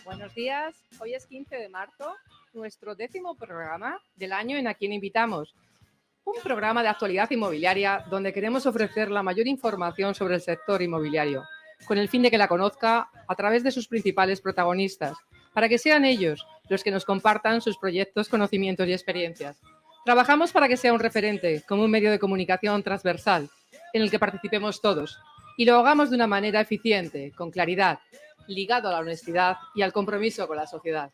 Buenos días, hoy es 15 de marzo, nuestro 10º programa del año en A Quién Invitamos. Un programa de actualidad inmobiliaria donde queremos ofrecer la mayor información sobre el sector inmobiliario, con el fin de que la conozca a través de sus principales protagonistas, para que sean ellos los que nos compartan sus proyectos, conocimientos y experiencias. Trabajamos para que sea un referente, como un medio de comunicación transversal, en el que participemos todos, y lo hagamos de una manera eficiente, con claridad, ligado a la honestidad y al compromiso con la sociedad.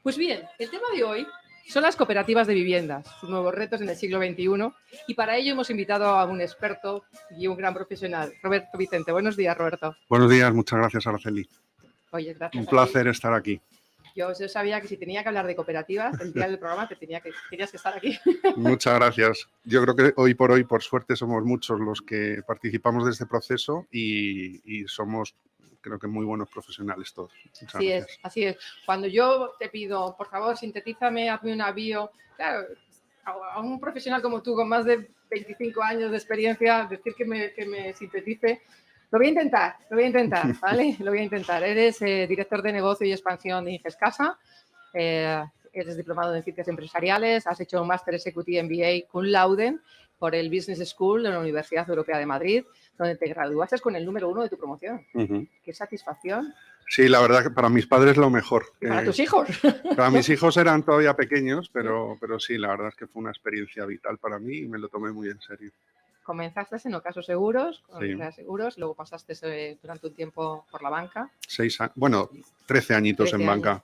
Pues bien, el tema de hoy son las cooperativas de viviendas, sus nuevos retos en el siglo XXI, y para ello hemos invitado a un experto y un gran profesional, Roberto Vicente. Buenos días, Roberto. Buenos días, muchas gracias, Araceli. Oye, gracias. Un placer estar aquí. Yo sabía que si tenía que hablar de cooperativas, el día del programa tenías que estar aquí. Muchas gracias. Yo creo que hoy, por suerte, somos muchos los que participamos de este proceso y somos, creo que, muy buenos profesionales todos. Muchas gracias. Así es. Cuando yo te pido, por favor, sintetízame, hazme una bio, claro, a un profesional como tú, con más de 25 años de experiencia, decir que me sintetice. Lo voy a intentar, ¿vale? Lo voy a intentar. Eres director de negocio y expansión de Ingescasa, eres diplomado en ciencias empresariales, has hecho un máster Executive MBA cum laude por el Business School de la Universidad Europea de Madrid, donde te graduaste con el número 1 de tu promoción. ¡Qué satisfacción! Sí, la verdad que para mis padres lo mejor. ¿Y para tus hijos? Para mis hijos eran todavía pequeños, pero sí, la verdad es que fue una experiencia vital para mí y me lo tomé muy en serio. Comenzaste en Ocaso Seguros, sí. Seguros, luego pasaste durante un tiempo por la banca. 13 añitos en banca.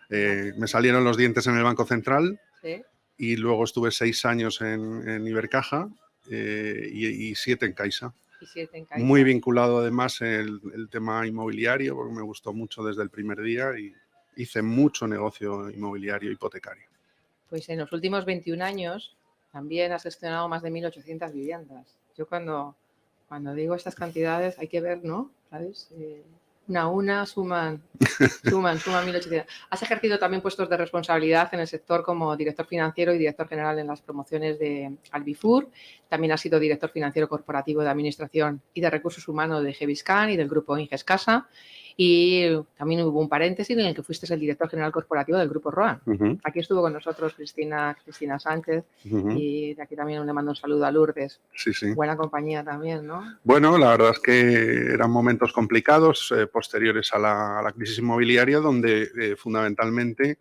Me salieron los dientes en el Banco Central, ¿sí? Y luego estuve 6 años en Ibercaja y 7 en Caixa. Muy vinculado además el tema inmobiliario, porque me gustó mucho desde el primer día y hice mucho negocio inmobiliario hipotecario. Pues en los últimos 21 años también has gestionado más de 1.800 viviendas. Yo cuando digo estas cantidades hay que ver, ¿no? ¿Sabes? Una suman 1.800. Has ejercido también puestos de responsabilidad en el sector como director financiero y director general en las promociones de Albifur. También has sido director financiero corporativo de Administración y de Recursos Humanos de Geviscan y del grupo Ingescasa. Y también hubo un paréntesis en el que fuiste el director general corporativo del grupo Roan. Aquí estuvo con nosotros Cristina Sánchez y de aquí también le mando un saludo a Lourdes. Sí. Buena compañía también, ¿no? Bueno, la verdad es que eran momentos complicados posteriores a la crisis inmobiliaria, donde fundamentalmente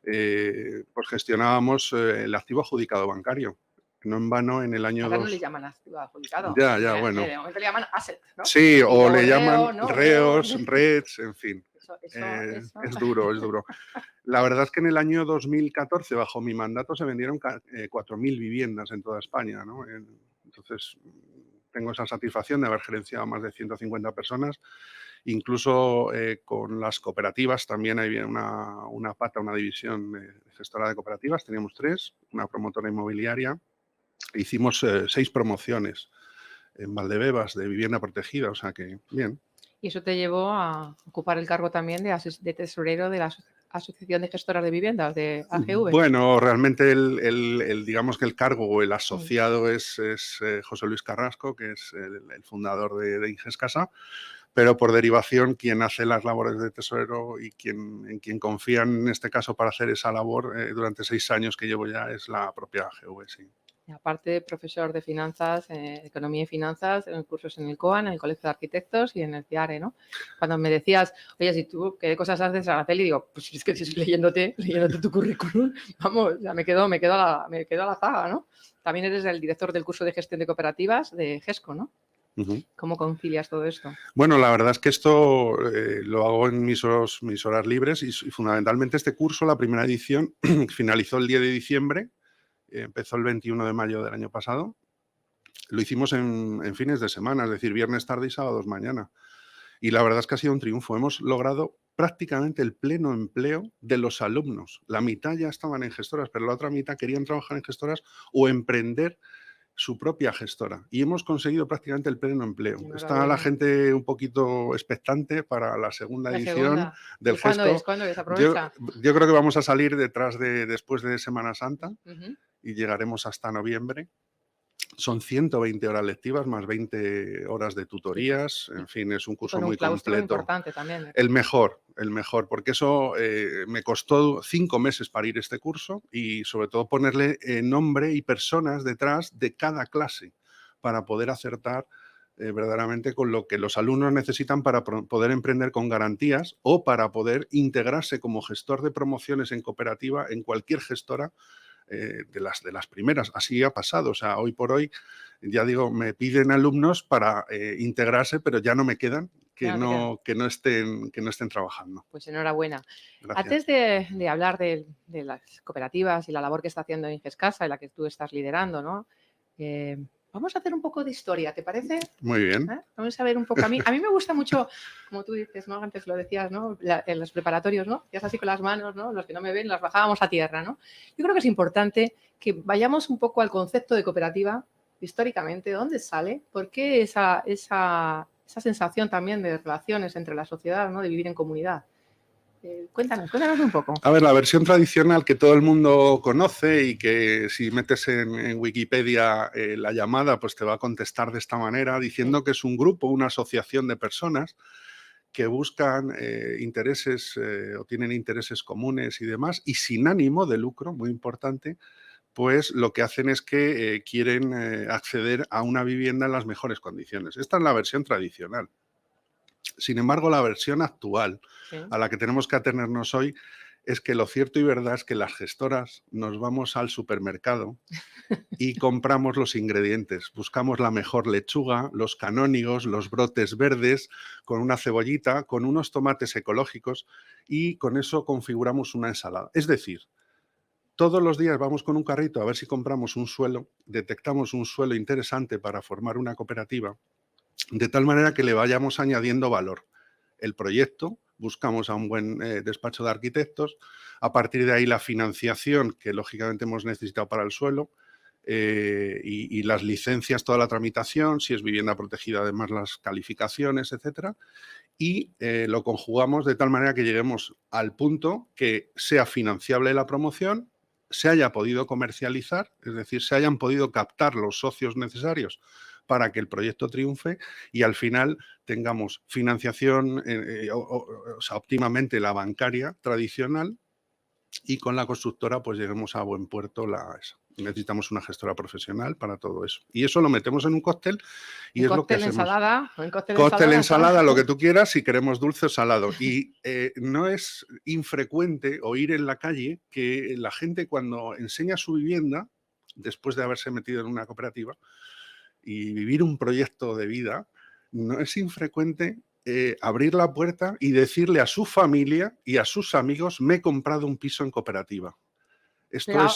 pues gestionábamos el activo adjudicado bancario. No en vano en el año Ahora no le llaman activo adjudicado. Ya, bueno. De momento le llaman asset, ¿no? Sí, o le llaman reos, REITs, en fin. Eso. Es duro. La verdad es que en el año 2014, bajo mi mandato, se vendieron 4.000 viviendas en toda España, ¿no? Entonces, tengo esa satisfacción de haber gerenciado a más de 150 personas. Incluso con las cooperativas también hay una pata, una división gestora de cooperativas. Teníamos 3, una promotora inmobiliaria. Hicimos 6 promociones en Valdebebas de vivienda protegida, o sea que bien. Y eso te llevó a ocupar el cargo también de tesorero de la Asociación de Gestoras de Viviendas, de AGV. Bueno, realmente digamos que el cargo o el asociado es José Luis Carrasco, que es el fundador de Ingescasa, pero por derivación quien hace las labores de tesorero y en quien confían en este caso para hacer esa labor durante 6 años que llevo ya es la propia AGV, sí. Y aparte de profesor de finanzas, economía y finanzas, en cursos en el COAN, en el Colegio de Arquitectos y en el CIARE, ¿no? Cuando me decías, oye, si tú, ¿qué cosas haces, Araceli? Digo, pues es que si estoy leyéndote tu currículum, vamos, ya me quedo a la zaga, ¿no? También eres el director del curso de gestión de cooperativas de GESCO, ¿no? ¿Cómo concilias todo esto? Bueno, la verdad es que esto lo hago en mis horas libres y fundamentalmente este curso, la primera edición, finalizó el 10 de diciembre. Empezó el 21 de mayo del año pasado. Lo hicimos en fines de semana, es decir, viernes tarde y sábados mañana. Y la verdad es que ha sido un triunfo. Hemos logrado prácticamente el pleno empleo de los alumnos. La mitad ya estaban en gestoras, pero la otra mitad querían trabajar en gestoras o emprender su propia gestora. Y hemos conseguido prácticamente el pleno empleo. Está la gente un poquito expectante para la segunda edición del GESCO. ¿Cuándo es? Aprovecha. Yo creo que vamos a salir después de Semana Santa y llegaremos hasta noviembre. Son 120 horas lectivas más 20 horas de tutorías. En fin, es un Y curso con un muy claustro completo. importante también. El mejor, porque eso me costó 5 meses para ir a este curso y sobre todo ponerle nombre y personas detrás de cada clase para poder acertar verdaderamente con lo que los alumnos necesitan para poder emprender con garantías o para poder integrarse como gestor de promociones en cooperativa en cualquier gestora de las primeras. Así ha pasado. O sea, hoy por hoy, ya digo, me piden alumnos para integrarse, pero ya no me quedan que no estén trabajando. Pues enhorabuena. Gracias. Antes de hablar de las cooperativas y la labor que está haciendo Ingescasa, en la que tú estás liderando, ¿no? Vamos a hacer un poco de historia, ¿te parece? Muy bien. Vamos a ver un poco. A mí me gusta mucho, como tú dices, ¿no? Antes lo decías, ¿no? En los preparatorios, ¿no? Ya es así con las manos, ¿no? Los que no me ven, las bajábamos a tierra, ¿no? Yo creo que es importante que vayamos un poco al concepto de cooperativa, históricamente, ¿de dónde sale? ¿Por qué esa sensación también de relaciones entre la sociedad, ¿no? De vivir en comunidad? Cuéntanos un poco. A ver, la versión tradicional que todo el mundo conoce y que si metes en Wikipedia la llamada, pues te va a contestar de esta manera, diciendo que es un grupo, una asociación de personas que buscan intereses o tienen intereses comunes y demás, y sin ánimo de lucro, muy importante, pues lo que hacen es que quieren acceder a una vivienda en las mejores condiciones. Esta es la versión tradicional. Sin embargo, la versión actual a la que tenemos que atenernos hoy es que lo cierto y verdad es que las gestoras nos vamos al supermercado y compramos los ingredientes. Buscamos la mejor lechuga, los canónigos, los brotes verdes, con una cebollita, con unos tomates ecológicos y con eso configuramos una ensalada. Es decir, todos los días vamos con un carrito a ver si compramos un suelo, detectamos un suelo interesante para formar una cooperativa, de tal manera que le vayamos añadiendo valor. El proyecto, buscamos a un buen despacho de arquitectos, a partir de ahí la financiación que lógicamente hemos necesitado para el suelo y las licencias, toda la tramitación, si es vivienda protegida además las calificaciones, etcétera, y lo conjugamos de tal manera que lleguemos al punto que sea financiable la promoción, se haya podido comercializar, es decir, se hayan podido captar los socios necesarios para que el proyecto triunfe y al final tengamos financiación, o sea, óptimamente la bancaria tradicional y con la constructora pues lleguemos a buen puerto necesitamos una gestora profesional para todo eso. Y eso lo metemos en un cóctel y es lo que hacemos. Ensalada, cóctel, ensalada, lo que tú quieras, si queremos dulce o salado. Y no es infrecuente oír en la calle que la gente cuando enseña su vivienda, después de haberse metido en una cooperativa y vivir un proyecto de vida, no es infrecuente abrir la puerta y decirle a su familia y a sus amigos, me he comprado un piso en cooperativa.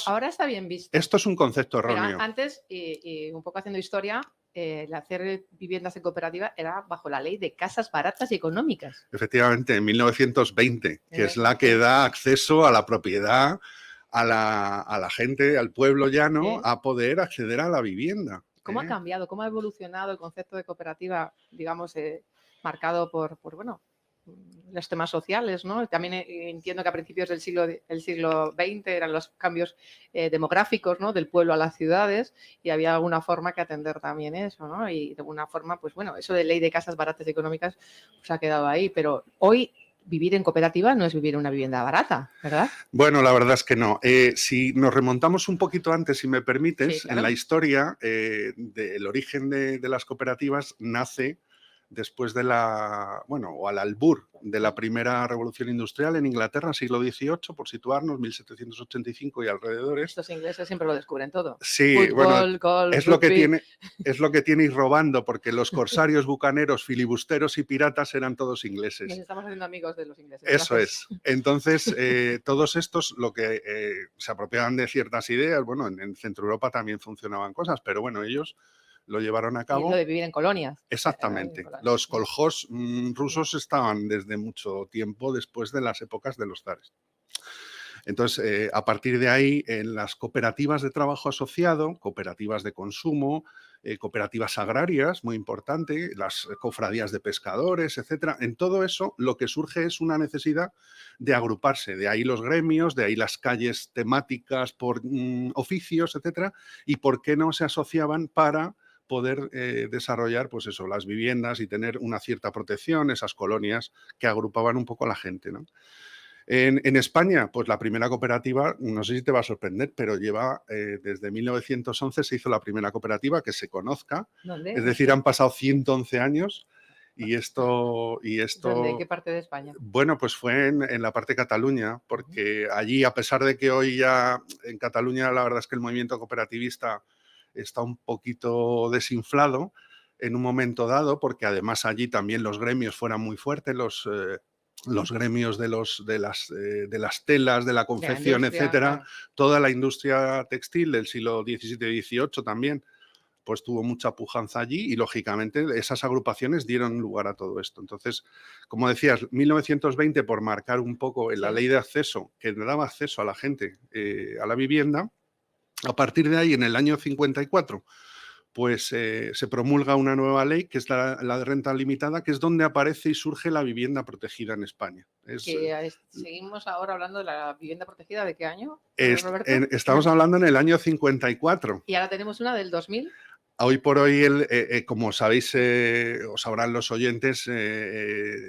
Ahora está bien visto. Esto es un concepto erróneo. Pero antes, y un poco haciendo historia, el hacer viviendas en cooperativa era bajo la ley de casas baratas y económicas. Efectivamente, en 1920, que es la que da acceso a la propiedad, a la gente, al pueblo llano, a poder acceder a la vivienda. ¿Cómo ha cambiado? ¿Cómo ha evolucionado el concepto de cooperativa, digamos, marcado por los temas sociales, ¿no? También entiendo que a principios del siglo XX eran los cambios demográficos, ¿no? Del pueblo a las ciudades y había alguna forma que atender también eso, ¿no? Y de alguna forma, pues bueno, eso de ley de casas baratas y económicas pues ha quedado ahí, pero hoy vivir en cooperativa no es vivir en una vivienda barata, ¿verdad? Bueno, la verdad es que no. Si nos remontamos un poquito antes, si me permites, sí, claro. En la historia, el origen de las cooperativas nace después de o al albur de la primera revolución industrial en Inglaterra, siglo XVIII, por situarnos, 1785 y alrededores. Estos ingleses siempre lo descubren todo. Sí, Fútbol, golf, es lo que tiene ir robando, porque los corsarios, bucaneros, filibusteros y piratas eran todos ingleses. Nos estamos haciendo amigos de los ingleses. Eso es. Entonces, todos estos lo que se apropiaban de ciertas ideas, bueno, en Centro Europa también funcionaban cosas, pero bueno, ellos lo llevaron a cabo. Y lo de vivir en colonias. Exactamente. Los koljós rusos estaban desde mucho tiempo después de las épocas de los zares. Entonces, a partir de ahí, en las cooperativas de trabajo asociado, cooperativas de consumo, cooperativas agrarias, muy importante, las cofradías de pescadores, etcétera. En todo eso lo que surge es una necesidad de agruparse, de ahí los gremios, de ahí las calles temáticas por oficios, etcétera, y por qué no se asociaban para poder desarrollar pues eso, las viviendas y tener una cierta protección, esas colonias que agrupaban un poco a la gente, ¿no? En España, pues la primera cooperativa, no sé si te va a sorprender, pero lleva desde 1911 se hizo la primera cooperativa que se conozca. ¿Dónde? Es decir, han pasado 111 años y ¿Dónde? ¿En qué parte de España? bueno, pues fue en la parte de Cataluña, porque allí, a pesar de que hoy ya en Cataluña la verdad es que el movimiento cooperativista está un poquito desinflado en un momento dado, porque además allí también los gremios fueran muy fuertes, los gremios de las telas, de la confección, etcétera, claro. toda la industria textil del siglo XVII y XVIII también, pues tuvo mucha pujanza allí y, lógicamente, esas agrupaciones dieron lugar a todo esto. Entonces, como decías, 1920, por marcar un poco en la ley de acceso, que daba acceso a la gente a la vivienda, a partir de ahí, en el año 54, pues se promulga una nueva ley, que es la de renta limitada, que es donde aparece y surge la vivienda protegida en España. Seguimos ahora hablando de la vivienda protegida, ¿de qué año, Roberto? Estamos hablando en el año 54. Y ahora tenemos una del 2000. Hoy por hoy, como sabéis, o sabrán los oyentes,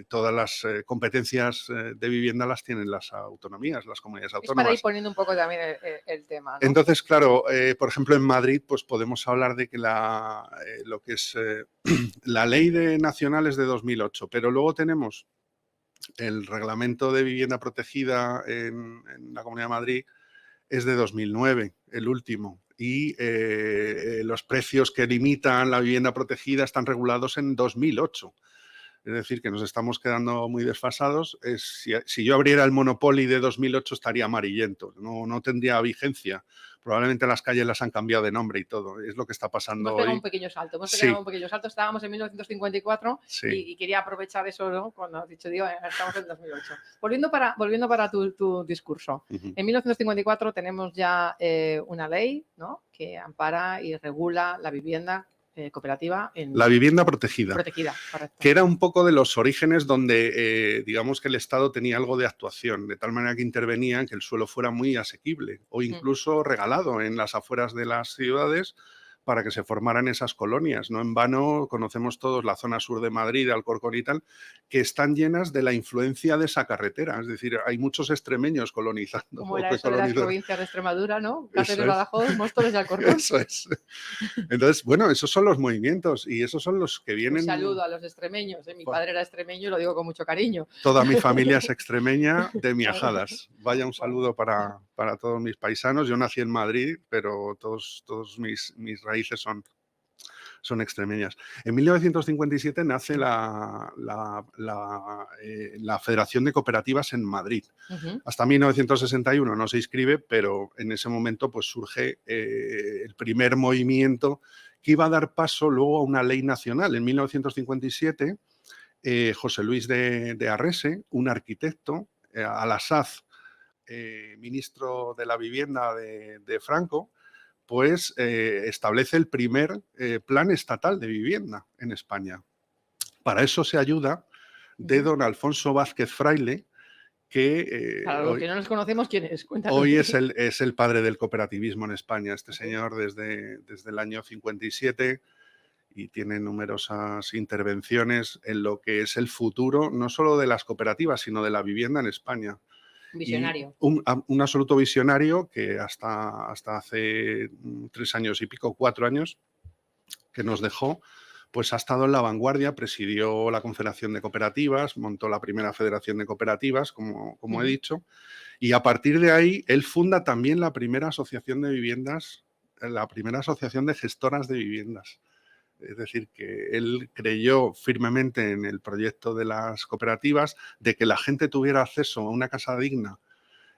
todas las competencias de vivienda las tienen las autonomías, las comunidades autónomas. Es para ir poniendo un poco también el tema, ¿no? Entonces, claro, por ejemplo, en Madrid, pues podemos hablar de que lo que es la ley nacional es de 2008, pero luego tenemos el reglamento de vivienda protegida en la Comunidad de Madrid es de 2009, el último. Y los precios que limitan la vivienda protegida están regulados en 2008. Es decir, que nos estamos quedando muy desfasados. Si yo abriera el Monopoly de 2008 estaría amarillento, no tendría vigencia. Probablemente las calles las han cambiado de nombre y todo. Es lo que está pasando hemos pegado hoy. un pequeño salto. Estábamos en 1954 y quería aprovechar eso, ¿no? Cuando has dicho, estamos en 2008. Volviendo para tu discurso. En 1954 tenemos ya una ley, ¿no?, que ampara y regula la vivienda cooperativa. La vivienda protegida. Protegida, correcto. Que era un poco de los orígenes donde, digamos, que el Estado tenía algo de actuación, de tal manera que intervenía en que el suelo fuera muy asequible o incluso regalado en las afueras de las ciudades para que se formaran esas colonias. No en vano conocemos todos la zona sur de Madrid, Alcorcón y tal, que están llenas de la influencia de esa carretera. Es decir, hay muchos extremeños colonizando. Como era eso de las provincias de Extremadura, ¿no? Cáceres, Badajoz, Móstoles y Alcorcón. Eso es. Entonces, bueno, esos son los movimientos y esos son los que vienen... Un saludo a los extremeños. Mi padre era extremeño y lo digo con mucho cariño. Toda mi familia es extremeña de Miajadas. Vaya un saludo para todos mis paisanos. Yo nací en Madrid, pero todos mis raíces son extremeñas. En 1957 nace la Federación de Cooperativas en Madrid. Hasta 1961 no se inscribe, pero en ese momento pues surge el primer movimiento que iba a dar paso luego a una ley nacional. En 1957, José Luis de Arrese, un arquitecto, Alasaz, ministro de la Vivienda de Franco, pues establece el primer plan estatal de vivienda en España. Para eso se ayuda de don Alfonso Vázquez Fraile, que... Para los que no nos conocemos, ¿quién es? Cuéntanos. Hoy es el padre del cooperativismo en España. Este señor desde el año 57 y tiene numerosas intervenciones en lo que es el futuro, no solo de las cooperativas, sino de la vivienda en España. Visionario. Un absoluto visionario que hasta hace 3 años y pico, 4 años, que nos dejó, pues ha estado en la vanguardia, presidió la Confederación de Cooperativas, montó la primera Federación de Cooperativas, como he dicho, y a partir de ahí él funda también la primera asociación de viviendas, la primera asociación de gestoras de viviendas. Es decir, que él creyó firmemente en el proyecto de las cooperativas, de que la gente tuviera acceso a una casa digna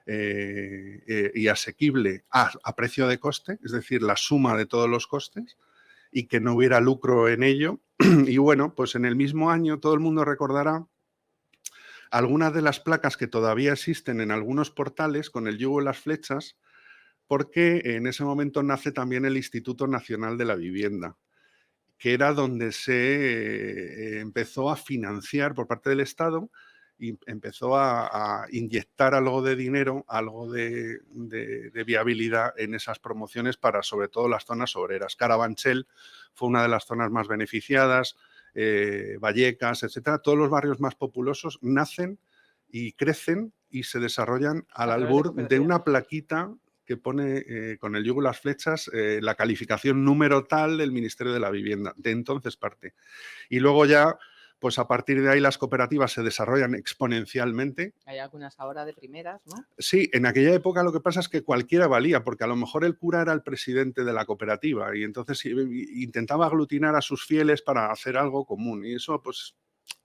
y asequible a precio de coste, es decir, la suma de todos los costes, y que no hubiera lucro en ello. Y bueno, pues en el mismo año todo el mundo recordará algunas de las placas que todavía existen en algunos portales con el yugo y las flechas, porque en ese momento nace también el Instituto Nacional de la Vivienda. que era donde se empezó a financiar por parte del Estado y empezó a inyectar algo de dinero, algo de viabilidad en esas promociones para sobre todo las zonas obreras. Carabanchel fue una de las zonas más beneficiadas, Vallecas, etcétera. Todos los barrios más populosos nacen y crecen y se desarrollan al albur de una plaquita que pone con el yugo y las flechas la calificación número tal del Ministerio de la Vivienda. De entonces parte. Y luego ya, pues a partir de ahí las cooperativas se desarrollan exponencialmente. Hay algunas ahora de primeras, ¿no? Sí, en aquella época lo que pasa es que cualquiera valía, porque a lo mejor el cura era el presidente de la cooperativa y entonces intentaba aglutinar a sus fieles para hacer algo común y eso pues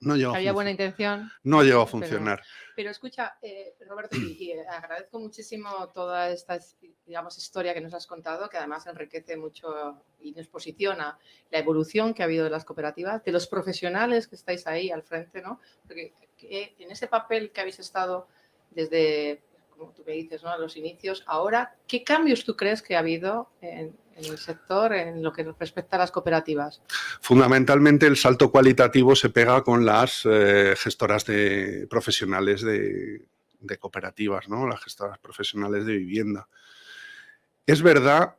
no llegó a funcionar. Había buena intención. No llegó a funcionar. Pero escucha, Roberto, y agradezco muchísimo toda esta, digamos, historia que nos has contado, que además enriquece mucho y nos posiciona la evolución que ha habido de las cooperativas, de los profesionales que estáis ahí al frente, ¿no? Porque en ese papel que habéis estado desde, como tú me dices, ¿no?, a los inicios, ahora, ¿qué cambios tú crees que ha habido en el sector en lo que respecta a las cooperativas? Fundamentalmente el salto cualitativo se pega con las gestoras profesionales de cooperativas, ¿no? Las gestoras profesionales de vivienda. Es verdad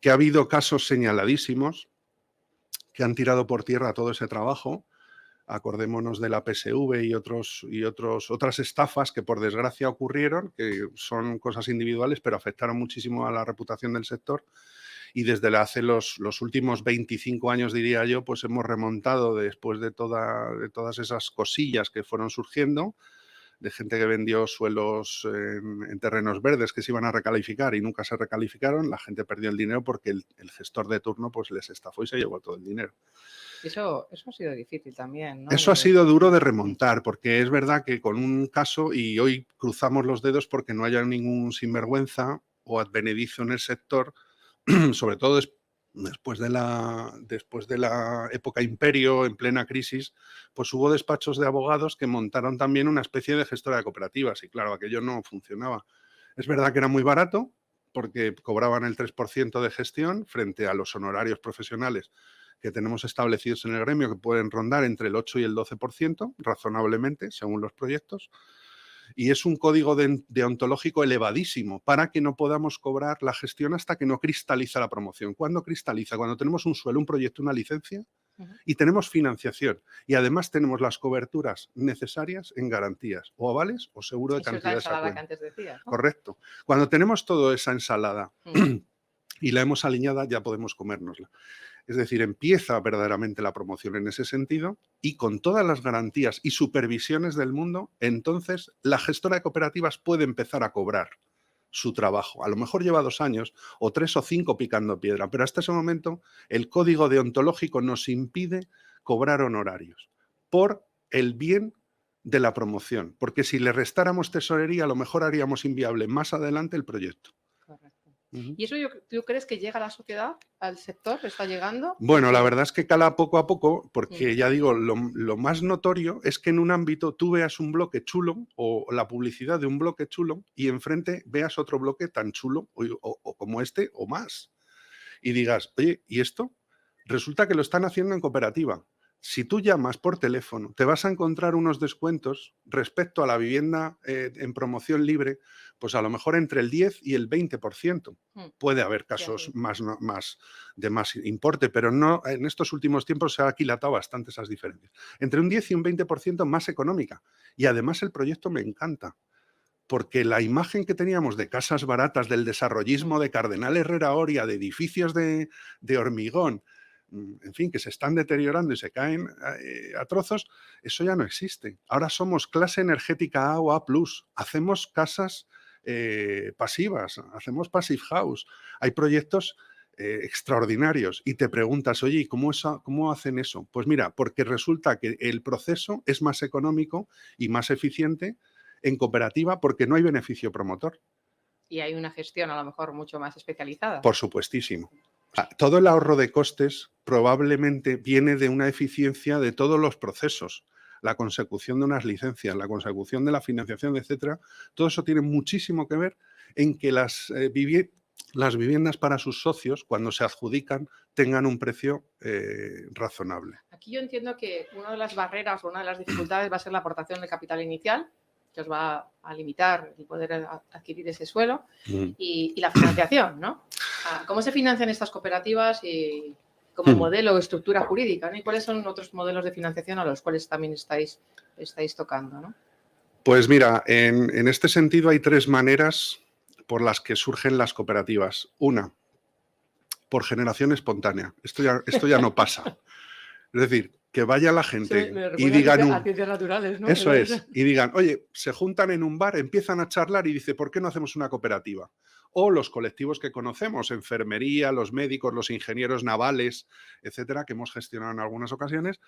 que ha habido casos señaladísimos que han tirado por tierra todo ese trabajo. Acordémonos de la PSV y otras estafas que por desgracia ocurrieron, que son cosas individuales, pero afectaron muchísimo a la reputación del sector. Y desde hace los últimos 25 años, diría yo, pues hemos remontado después de todas esas cosillas que fueron surgiendo, de gente que vendió suelos en terrenos verdes que se iban a recalificar y nunca se recalificaron. La gente perdió el dinero porque el gestor de turno pues les estafó y se llevó todo el dinero. Eso ha sido difícil también, ¿no? Eso ha sido duro de remontar, porque es verdad que con un caso, y hoy cruzamos los dedos porque no haya ningún sinvergüenza o advenedizo en el sector, sobre todo después de la época imperio, en plena crisis, pues hubo despachos de abogados que montaron también una especie de gestora de cooperativas y claro, aquello no funcionaba. Es verdad que era muy barato porque cobraban el 3% de gestión frente a los honorarios profesionales que tenemos establecidos en el gremio, que pueden rondar entre el 8 y el 12%, razonablemente, según los proyectos. Y es un código deontológico elevadísimo para que no podamos cobrar la gestión hasta que no cristaliza la promoción. ¿Cuándo cristaliza? Cuando tenemos un suelo, un proyecto, una licencia y tenemos financiación. Y además tenemos las coberturas necesarias en garantías, o avales o seguro de cantidad de esa cuenta. Que antes decías, ¿no? Correcto. Cuando tenemos toda esa ensalada y la hemos alineada, ya podemos comérnosla. Es decir, empieza verdaderamente la promoción en ese sentido y con todas las garantías y supervisiones del mundo, entonces la gestora de cooperativas puede empezar a cobrar su trabajo. A lo mejor lleva 2 años o 3 o 5 picando piedra, pero hasta ese momento el código deontológico nos impide cobrar honorarios por el bien de la promoción, porque si le restáramos tesorería, a lo mejor haríamos inviable más adelante el proyecto. Correcto. ¿Y eso tú crees que llega a la sociedad, al sector? ¿Está llegando? Bueno, la verdad es que cala poco a poco, porque ya digo, lo más notorio es que en un ámbito tú veas un bloque chulo o la publicidad de un bloque chulo y enfrente veas otro bloque tan chulo o como este o más. Y digas, oye, ¿y esto? Resulta que lo están haciendo en cooperativa. Si tú llamas por teléfono, te vas a encontrar unos descuentos respecto a la vivienda en promoción libre, pues a lo mejor entre el 10 y el 20%. Puede haber casos de más importe, pero no, en estos últimos tiempos se ha aquilatado bastante esas diferencias. Entre un 10 y un 20% más económica. Y además el proyecto me encanta. Porque la imagen que teníamos de casas baratas, del desarrollismo de Cardenal Herrera Oria, de edificios de hormigón, en fin, que se están deteriorando y se caen a trozos, eso ya no existe. Ahora somos clase energética A o A+, hacemos casas pasivas, hacemos passive house. Hay proyectos extraordinarios y te preguntas, oye, ¿cómo hacen eso? Pues mira, porque resulta que el proceso es más económico y más eficiente en cooperativa porque no hay beneficio promotor. Y hay una gestión a lo mejor mucho más especializada. Por supuestísimo. Todo el ahorro de costes probablemente viene de una eficiencia de todos los procesos. La consecución de unas licencias, la consecución de la financiación, etcétera. Todo eso tiene muchísimo que ver en que las viviendas para sus socios, cuando se adjudican, tengan un precio razonable. Aquí yo entiendo que una de las barreras o una de las dificultades va a ser la aportación de capital inicial, que os va a limitar el poder adquirir ese suelo, y la financiación, ¿no? ¿Cómo se financian estas cooperativas y como modelo o estructura jurídica, ¿no? ¿Y cuáles son otros modelos de financiación a los cuales también estáis tocando, ¿no? Pues mira, en este sentido hay 3 maneras por las que surgen las cooperativas. Una, por generación espontánea. Esto ya no pasa. Es decir, que vaya la gente y digan a ciencias naturales, ¿no? Eso es, y digan, oye, se juntan en un bar, empiezan a charlar y dice, ¿por qué no hacemos una cooperativa? O los colectivos que conocemos, enfermería, los médicos, los ingenieros navales, etcétera, que hemos gestionado en algunas ocasiones,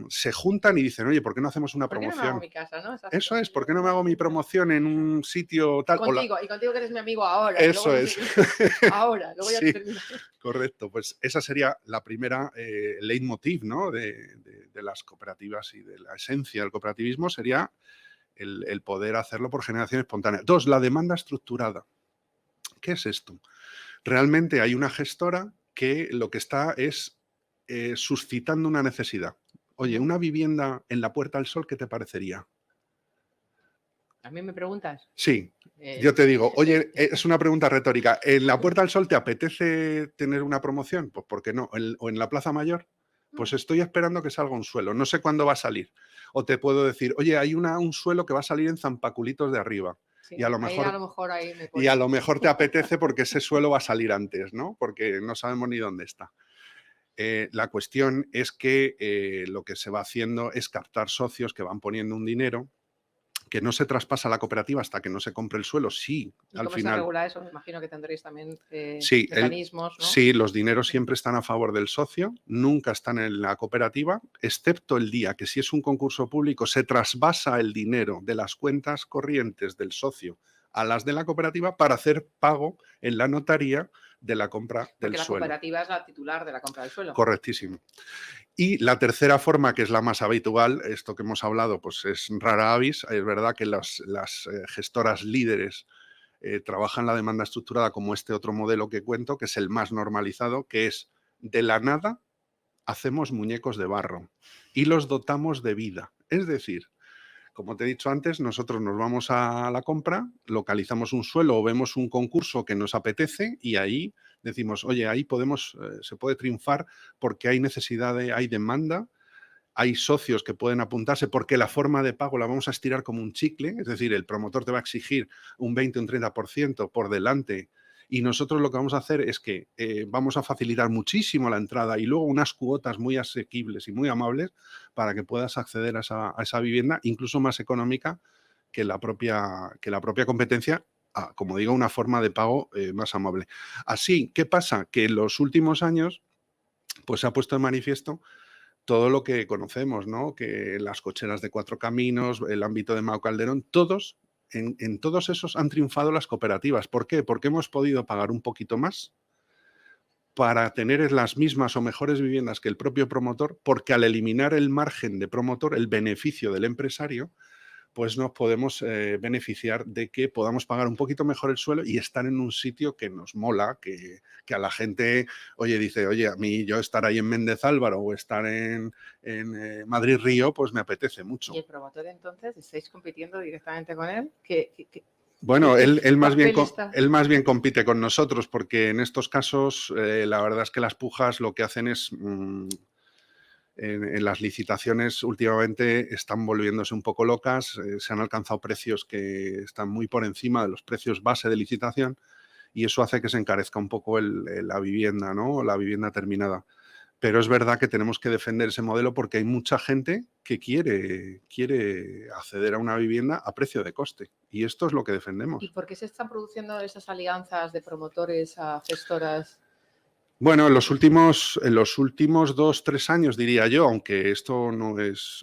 se juntan y dicen, oye, ¿por qué no hacemos una promoción? ¿Por qué no me hago mi casa, no? Eso es, ¿por qué no me hago mi promoción en un sitio tal? Y contigo que eres mi amigo ahora. Eso es. Ahora, luego ya Sí, termino. correcto, pues esa sería la primera leitmotiv, ¿no? de las cooperativas y de la esencia del cooperativismo sería el poder hacerlo por generación espontánea. 2, la demanda estructurada. ¿Qué es esto? Realmente hay una gestora que lo que está es suscitando una necesidad. Oye, una vivienda en la Puerta del Sol, ¿qué te parecería? ¿A mí me preguntas? Sí, yo te digo, oye, es una pregunta retórica. ¿En la Puerta del Sol te apetece tener una promoción? Pues ¿por qué no? ¿O en la Plaza Mayor? Pues estoy esperando que salga un suelo. No sé cuándo va a salir. O te puedo decir, oye, hay un suelo que va a salir en Zampaculitos de Arriba. Sí, y a lo mejor ahí me y a lo mejor te apetece porque ese suelo va a salir antes, ¿no? Porque no sabemos ni dónde está. La cuestión es que lo que se va haciendo es captar socios que van poniendo un dinero que no se traspasa a la cooperativa hasta que no se compre el suelo. Sí, ¿Y al cómo final. se regula eso? Me imagino que tendréis también Sí, mecanismos, ¿no? Sí, los dineros siempre están a favor del socio, nunca están en la cooperativa, excepto el día que si es un concurso público se trasvasa el dinero de las cuentas corrientes del socio a las de la cooperativa para hacer pago en la notaría de la compra del suelo. Porque la cooperativa es la titular de la compra del suelo. Correctísimo. Y la tercera forma, que es la más habitual, esto que hemos hablado, pues es rara avis. Es verdad que las gestoras líderes trabajan la demanda estructurada como este otro modelo que cuento, que es el más normalizado, que es de la nada hacemos muñecos de barro y los dotamos de vida. Es decir, como te he dicho antes, nosotros nos vamos a la compra, localizamos un suelo o vemos un concurso que nos apetece y ahí decimos, oye, ahí se puede triunfar porque hay necesidad, hay demanda, hay socios que pueden apuntarse porque la forma de pago la vamos a estirar como un chicle, es decir, el promotor te va a exigir un 20 o un 30% por delante y nosotros lo que vamos a hacer es que vamos a facilitar muchísimo la entrada y luego unas cuotas muy asequibles y muy amables para que puedas acceder a esa vivienda, incluso más económica que la propia competencia, como digo, una forma de pago más amable. Así, ¿qué pasa? Que en los últimos años pues se ha puesto en manifiesto todo lo que conocemos, ¿no? Que las cocheras de 4 caminos, el ámbito de Mao Calderón, en todos esos han triunfado las cooperativas. ¿Por qué? Porque hemos podido pagar un poquito más para tener las mismas o mejores viviendas que el propio promotor, porque al eliminar el margen de promotor, el beneficio del empresario, pues nos podemos beneficiar de que podamos pagar un poquito mejor el suelo y estar en un sitio que nos mola, que a la gente, dice, a mí yo estar ahí en Méndez Álvaro o estar en Madrid Río, pues me apetece mucho. ¿Y el promotor entonces estáis compitiendo directamente con él? Bueno, él más bien compite con nosotros porque en estos casos la verdad es que las pujas lo que hacen es... En las licitaciones últimamente están volviéndose un poco locas, se han alcanzado precios que están muy por encima de los precios base de licitación y eso hace que se encarezca un poco la vivienda, ¿no? La vivienda terminada. Pero es verdad que tenemos que defender ese modelo porque hay mucha gente que quiere acceder a una vivienda a precio de coste y esto es lo que defendemos. ¿Y por qué se están produciendo esas alianzas de promotores a gestoras? Bueno, en los últimos 2-3 años, diría yo, aunque esto no es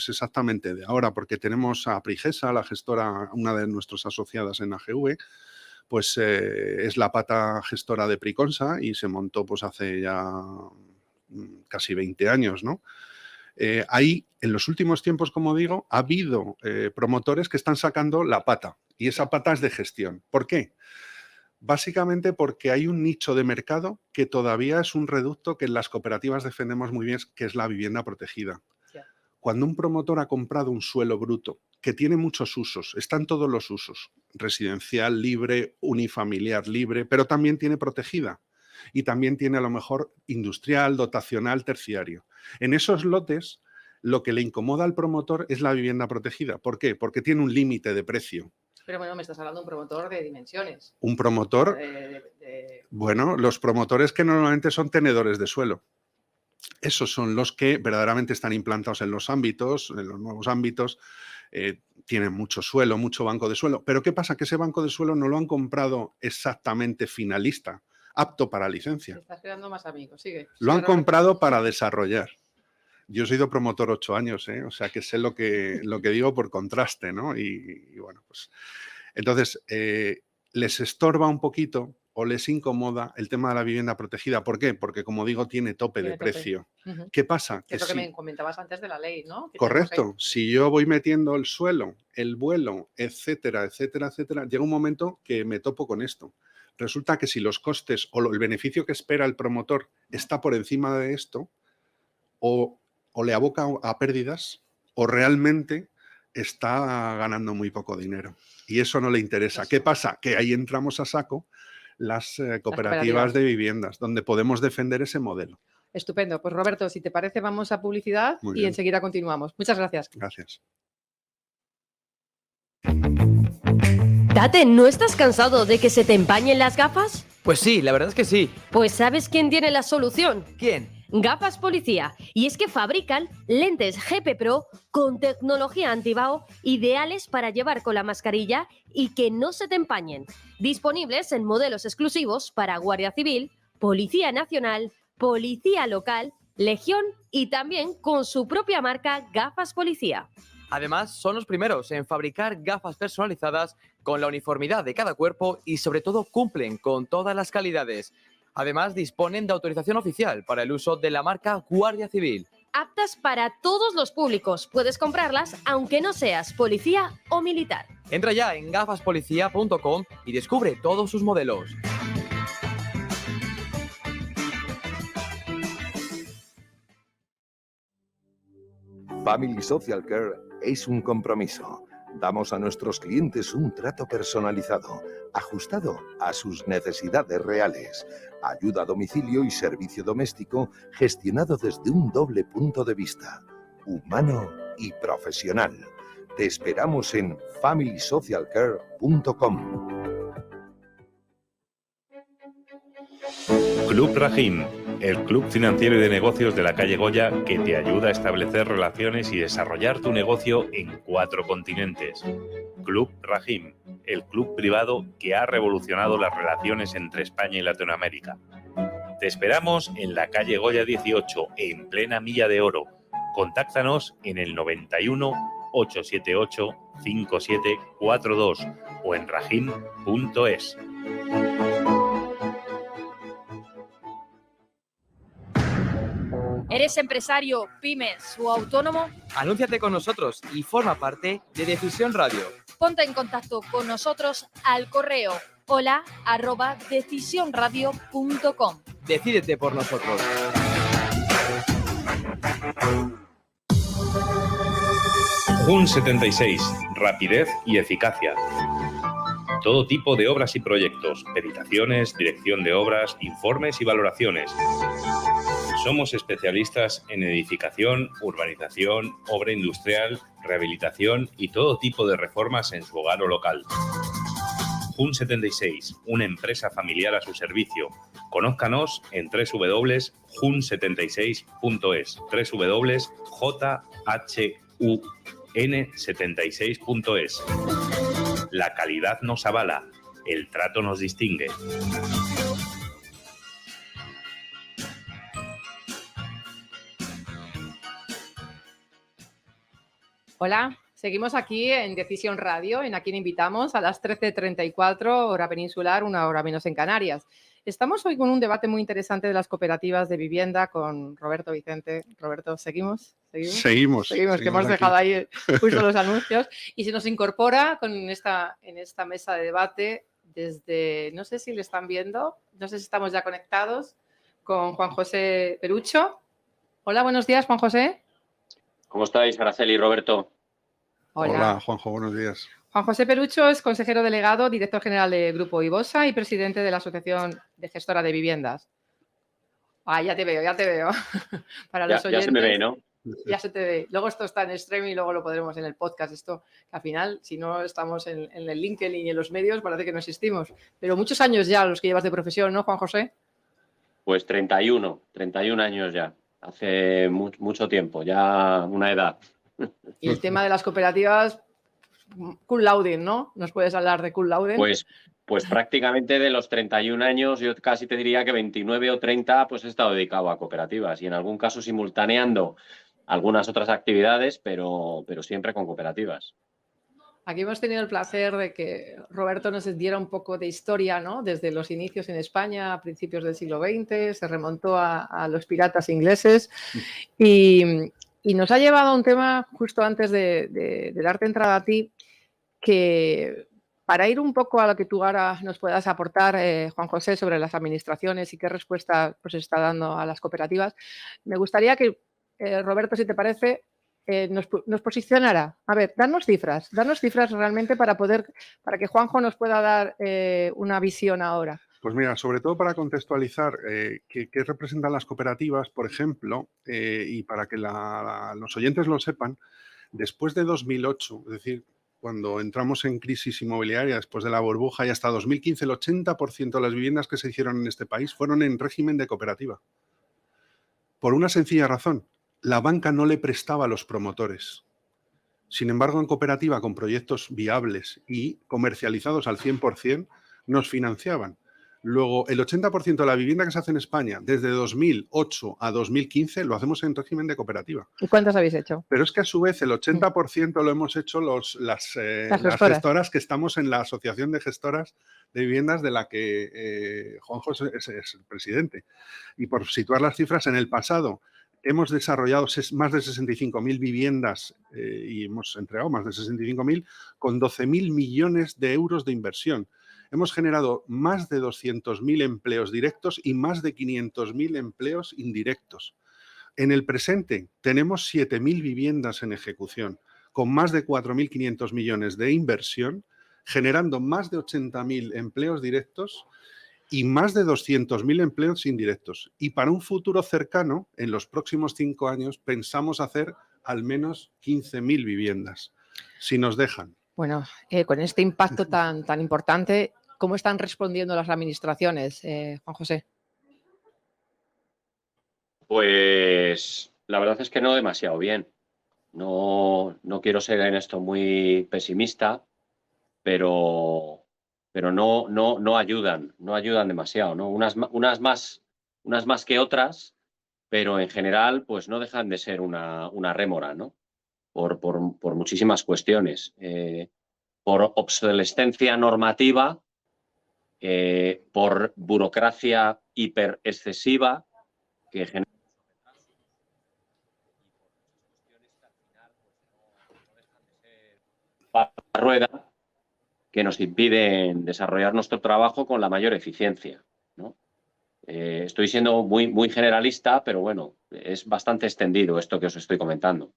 exactamente de ahora, porque tenemos a Prigesa, la gestora, una de nuestras asociadas en AGV, pues es la pata gestora de Priconsa y se montó pues hace ya casi 20 años, ¿no? Ahí, en los últimos tiempos, como digo, ha habido promotores que están sacando la pata y esa pata es de gestión. ¿Por qué? Básicamente porque hay un nicho de mercado que todavía es un reducto que en las cooperativas defendemos muy bien, que es la vivienda protegida. Sí. Cuando un promotor ha comprado un suelo bruto que tiene muchos usos, están todos los usos, residencial libre, unifamiliar libre, pero también tiene protegida y también tiene a lo mejor industrial, dotacional, terciario. En esos lotes, lo que le incomoda al promotor es la vivienda protegida. ¿Por qué? Porque tiene un límite de precio. Pero bueno, me estás hablando de un promotor de dimensiones. Un promotor, bueno, los promotores que normalmente son tenedores de suelo. Esos son los que verdaderamente están implantados en los ámbitos, en los nuevos ámbitos, tienen mucho suelo, mucho banco de suelo. Pero ¿qué pasa? Que ese banco de suelo no lo han comprado exactamente finalista, apto para licencia. Te estás creando más amigos, sigue. Lo han comprado para desarrollar. Yo he sido promotor 8 años, o sea que sé lo que digo por contraste, ¿no? Y bueno, pues entonces les estorba un poquito o les incomoda el tema de la vivienda protegida. ¿Por qué? Porque, como digo, tiene tope de precio. ¿Qué pasa? Es lo que me comentabas antes de la ley, ¿no? Correcto. Si yo voy metiendo el suelo, el vuelo, etcétera, etcétera, etcétera, llega un momento que me topo con esto. Resulta que si los costes o el beneficio que espera el promotor está por encima de esto, o le aboca a pérdidas, o realmente está ganando muy poco dinero. Y eso no le interesa. ¿Qué pasa? Que ahí entramos a saco las cooperativas de viviendas, donde podemos defender ese modelo. Estupendo. Pues Roberto, si te parece, vamos a publicidad y enseguida continuamos. Muchas gracias. Gracias. Tate, ¿no estás cansado de que se te empañen las gafas? Pues sí, la verdad es que sí. Pues ¿sabes quién tiene la solución? ¿Quién? Gafas Policía. Y es que fabrican lentes GP Pro con tecnología antibao ideales para llevar con la mascarilla y que no se te empañen. Disponibles en modelos exclusivos para Guardia Civil, Policía Nacional, Policía Local, Legión y también con su propia marca Gafas Policía. Además, son los primeros en fabricar gafas personalizadas con la uniformidad de cada cuerpo y sobre todo cumplen con todas las calidades. Además, disponen de autorización oficial para el uso de la marca Guardia Civil. Aptas para todos los públicos. Puedes comprarlas aunque no seas policía o militar. Entra ya en gafaspolicía.com y descubre todos sus modelos. Family Social Care es un compromiso. Damos a nuestros clientes un trato personalizado, ajustado a sus necesidades reales. Ayuda a domicilio y servicio doméstico gestionado desde un doble punto de vista, humano y profesional. Te esperamos en familysocialcare.com. Club Rahim, el club financiero y de negocios de la calle Goya que te ayuda a establecer relaciones y desarrollar tu negocio en 4 continentes. Club Rahim, el club privado que ha revolucionado las relaciones entre España y Latinoamérica. Te esperamos en la calle Goya 18, en plena Milla de Oro. Contáctanos en el 91 878 5742 o en rahim.es. ¿Eres empresario, pymes o autónomo? Anúnciate con nosotros y forma parte de Decisión Radio. Ponte en contacto con nosotros al correo hola@decisionradio.com. Decídete por nosotros. JUN 76, rapidez y eficacia. Todo tipo de obras y proyectos, peritaciones, dirección de obras, informes y valoraciones. Somos especialistas en edificación, urbanización, obra industrial, rehabilitación y todo tipo de reformas en su hogar o local. JUN 76, una empresa familiar a su servicio. Conózcanos en www.jun76.es, www.jhun76.es. La calidad nos avala, el trato nos distingue. Hola, seguimos aquí en Decisión Radio, en A Quién Invitamos, a las 13:34, hora peninsular, 1 hora menos en Canarias. Estamos hoy con un debate muy interesante de las cooperativas de vivienda con Roberto Vicente. Roberto, ¿seguimos? Seguimos, que hemos dejado ahí justo los anuncios. Y se nos incorpora en esta mesa de debate desde, no sé si le están viendo, no sé si estamos ya conectados con Juan José Perucho. Hola, buenos días, Juan José. ¿Cómo estáis, Araceli y Roberto? Hola, Juanjo, buenos días. Juan José Perucho es consejero delegado, director general del Grupo Ibosa y presidente de la Asociación de Gestora de Viviendas. Ah, ya te veo. Para los oyentes. Ya se me ve, ¿no? Ya se te ve. Luego esto está en streaming y luego lo podremos en el podcast. Esto, que al final, si no estamos en el LinkedIn y en los medios, parece que no existimos. Pero muchos años ya los que llevas de profesión, ¿no, Juan José? Pues 31 años ya. Hace mucho tiempo, ya una edad. Y el tema de las cooperativas, cum laude, ¿no? ¿Nos puedes hablar de cum laude? Pues prácticamente de los 31 años, yo casi te diría que 29 o 30 pues he estado dedicado a cooperativas y en algún caso simultaneando algunas otras actividades, pero siempre con cooperativas. Aquí hemos tenido el placer de que Roberto nos diera un poco de historia, ¿no? Desde los inicios en España a principios del siglo XX, se remontó a los piratas ingleses y nos ha llevado a un tema justo antes de darte entrada a ti, que para ir un poco a lo que tú ahora nos puedas aportar, Juan José, sobre las administraciones y qué respuesta pues, está dando a las cooperativas, me gustaría que, Roberto, si te parece, nos posicionara. A ver, darnos cifras realmente para que Juanjo nos pueda dar una visión ahora. Pues mira, sobre todo para contextualizar qué representan las cooperativas, por ejemplo, y para que los oyentes lo sepan, después de 2008, es decir, cuando entramos en crisis inmobiliaria después de la burbuja y hasta 2015, el 80% de las viviendas que se hicieron en este país fueron en régimen de cooperativa. Por una sencilla razón, la banca no le prestaba a los promotores. Sin embargo, en cooperativa, con proyectos viables y comercializados al 100%, nos financiaban. Luego, el 80% de la vivienda que se hace en España, desde 2008 a 2015, lo hacemos en régimen de cooperativa. ¿Y cuántas habéis hecho? Pero es que a su vez el 80% lo hemos hecho las gestoras que estamos en la Asociación de Gestoras de Viviendas de la que Juanjo es el presidente. Y por situar las cifras, en el pasado hemos desarrollado más de 65.000 viviendas y hemos entregado más de 65.000 con 12.000 millones de euros de inversión. Hemos generado más de 200.000 empleos directos y más de 500.000 empleos indirectos. En el presente tenemos 7.000 viviendas en ejecución, con más de 4.500 millones de inversión, generando más de 80.000 empleos directos y más de 200.000 empleos indirectos. Y para un futuro cercano, en los próximos 5 años, pensamos hacer al menos 15.000 viviendas, si nos dejan. Bueno, con este impacto tan importante, ¿cómo están respondiendo las administraciones, Juan José? Pues la verdad es que no demasiado bien. No quiero ser en esto muy pesimista, pero no ayudan demasiado, ¿no? Unas más que otras, pero en general pues no dejan de ser una rémora, ¿no? Por muchísimas cuestiones. Por obsolescencia normativa, por burocracia hiper excesiva que genera la rueda que nos impiden desarrollar nuestro trabajo con la mayor eficiencia, ¿no? Estoy siendo muy generalista, pero bueno, es bastante extendido esto que os estoy comentando.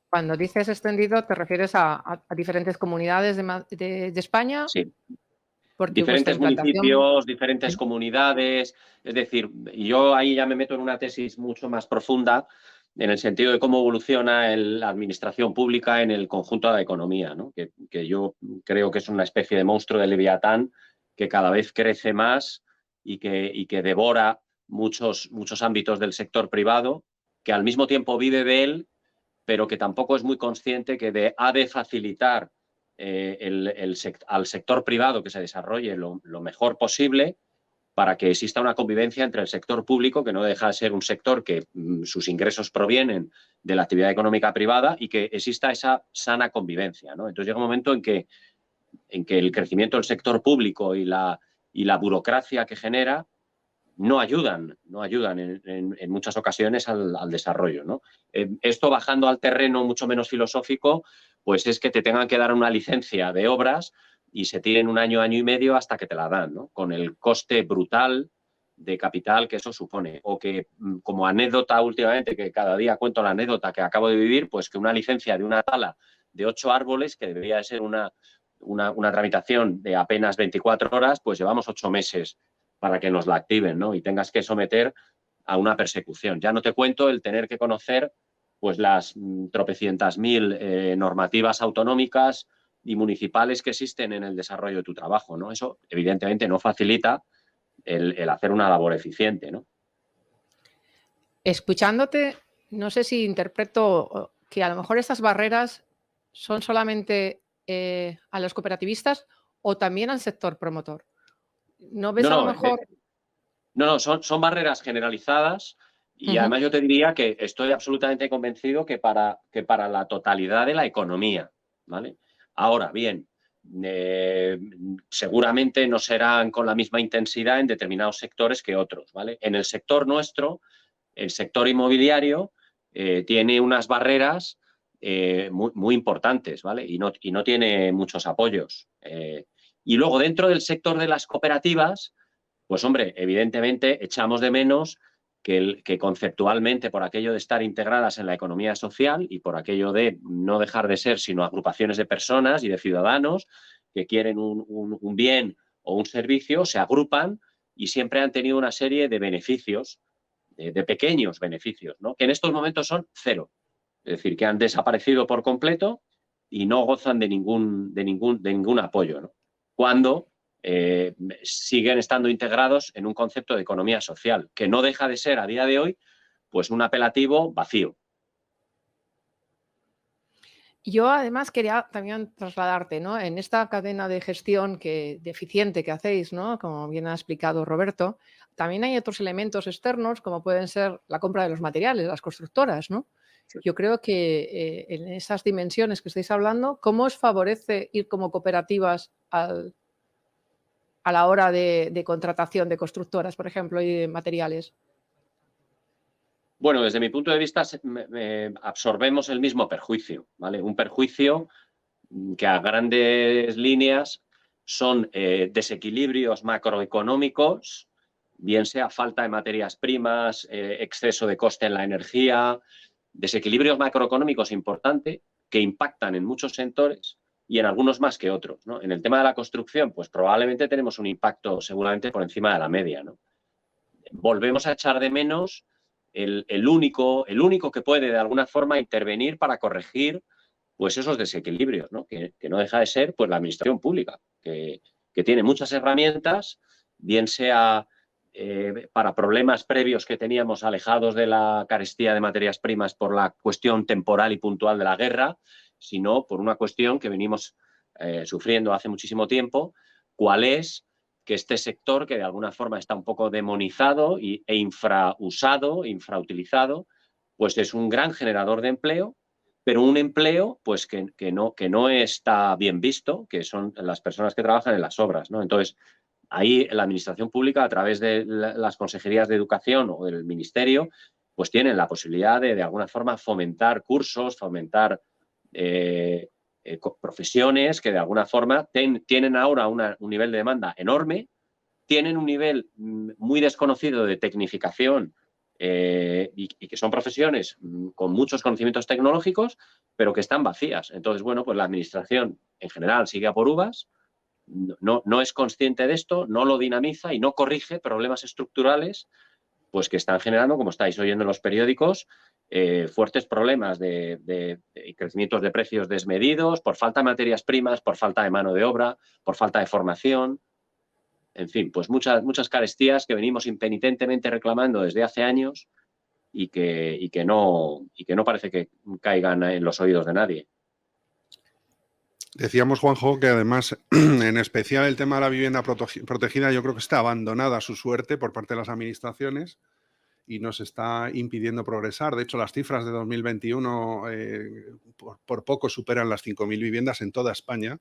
Cuando dices extendido, ¿te refieres a diferentes comunidades de España? Sí. Porque diferentes municipios, diferentes comunidades, es decir, yo ahí ya me meto en una tesis mucho más profunda en el sentido de cómo evoluciona la administración pública en el conjunto de la economía, ¿no? Que yo creo que es una especie de monstruo de Leviatán que cada vez crece más y que devora muchos ámbitos del sector privado, que al mismo tiempo vive de él, pero que tampoco es muy consciente que ha de facilitar al sector privado que se desarrolle lo mejor posible para que exista una convivencia entre el sector público, que no deja de ser un sector que sus ingresos provienen de la actividad económica privada, y que exista esa sana convivencia, ¿no? Entonces llega un momento en que el crecimiento del sector público y la burocracia que genera no ayudan en muchas ocasiones al desarrollo, ¿no? Esto, bajando al terreno mucho menos filosófico, pues es que te tengan que dar una licencia de obras y se tiren un año, año y medio hasta que te la dan, ¿no? Con el coste brutal de capital que eso supone. O que, como anécdota últimamente, que cada día cuento la anécdota que acabo de vivir, pues que una licencia de una tala de 8 árboles, que debería de ser una tramitación de apenas 24 horas, pues llevamos 8 meses para que nos la activen, ¿no? Y tengas que someter a una persecución. Ya no te cuento el tener que conocer pues las tropecientas mil normativas autonómicas y municipales que existen en el desarrollo de tu trabajo, ¿no? Eso, evidentemente, no facilita el hacer una labor eficiente, ¿no? Escuchándote, no sé si interpreto que a lo mejor estas barreras son solamente a los cooperativistas o también al sector promotor. ¿No ves a lo mejor...? No, son barreras generalizadas y además yo te diría que estoy absolutamente convencido que para la totalidad de la economía, ¿vale? Ahora bien, seguramente no serán con la misma intensidad en determinados sectores que otros, ¿vale? En el sector nuestro, el sector inmobiliario tiene unas barreras muy importantes, ¿vale? Y no tiene muchos apoyos. Y luego, dentro del sector de las cooperativas, pues hombre, evidentemente echamos de menos que conceptualmente, por aquello de estar integradas en la economía social y por aquello de no dejar de ser sino agrupaciones de personas y de ciudadanos que quieren un bien o un servicio, se agrupan y siempre han tenido una serie de beneficios, de pequeños beneficios, ¿no? Que en estos momentos son cero. Es decir, que han desaparecido por completo y no gozan de ningún apoyo, ¿no? Cuando siguen estando integrados en un concepto de economía social, que no deja de ser a día de hoy pues un apelativo vacío. Yo además quería también trasladarte, ¿no? En esta cadena de gestión eficiente que hacéis, ¿no? Como bien ha explicado Roberto, también hay otros elementos externos como pueden ser la compra de los materiales, las constructoras, ¿no? Sí. Yo creo que en esas dimensiones que estáis hablando, ¿cómo os favorece ir como cooperativas a la hora de contratación de constructoras, por ejemplo, y de materiales? Bueno, desde mi punto de vista absorbemos el mismo perjuicio, ¿vale? Un perjuicio que a grandes líneas son desequilibrios macroeconómicos, bien sea falta de materias primas, exceso de coste en la energía, desequilibrios macroeconómicos importantes que impactan en muchos sectores y en algunos más que otros, ¿no? En el tema de la construcción, pues probablemente tenemos un impacto seguramente por encima de la media, ¿no? Volvemos a echar de menos el único que puede de alguna forma intervenir para corregir pues esos desequilibrios, ¿no? Que no deja de ser pues la administración pública, que tiene muchas herramientas, bien sea para problemas previos que teníamos alejados de la carestía de materias primas por la cuestión temporal y puntual de la guerra, sino por una cuestión que venimos sufriendo hace muchísimo tiempo, cuál es que este sector, que de alguna forma está un poco demonizado e infrausado, infrautilizado, pues es un gran generador de empleo, pero un empleo pues que no está bien visto, que son las personas que trabajan en las obras, ¿no? Entonces, ahí la administración pública, a través de las consejerías de educación o del ministerio, pues tienen la posibilidad de alguna forma fomentar cursos, fomentar profesiones que de alguna forma tienen ahora un nivel de demanda enorme, tienen un nivel muy desconocido de tecnificación y que son profesiones con muchos conocimientos tecnológicos, pero que están vacías. Entonces, bueno, pues la administración en general sigue a por uvas, no es consciente de esto, no lo dinamiza y no corrige problemas estructurales pues que están generando, como estáis oyendo en los periódicos, fuertes problemas de crecimientos de precios desmedidos, por falta de materias primas, por falta de mano de obra, por falta de formación. En fin, pues muchas carestías que venimos impenitentemente reclamando desde hace años y que no parece que caigan en los oídos de nadie. Decíamos, Juanjo, que además, en especial el tema de la vivienda protegida, yo creo que está abandonada a su suerte por parte de las administraciones y nos está impidiendo progresar. De hecho, las cifras de 2021 por poco superan las 5.000 viviendas en toda España,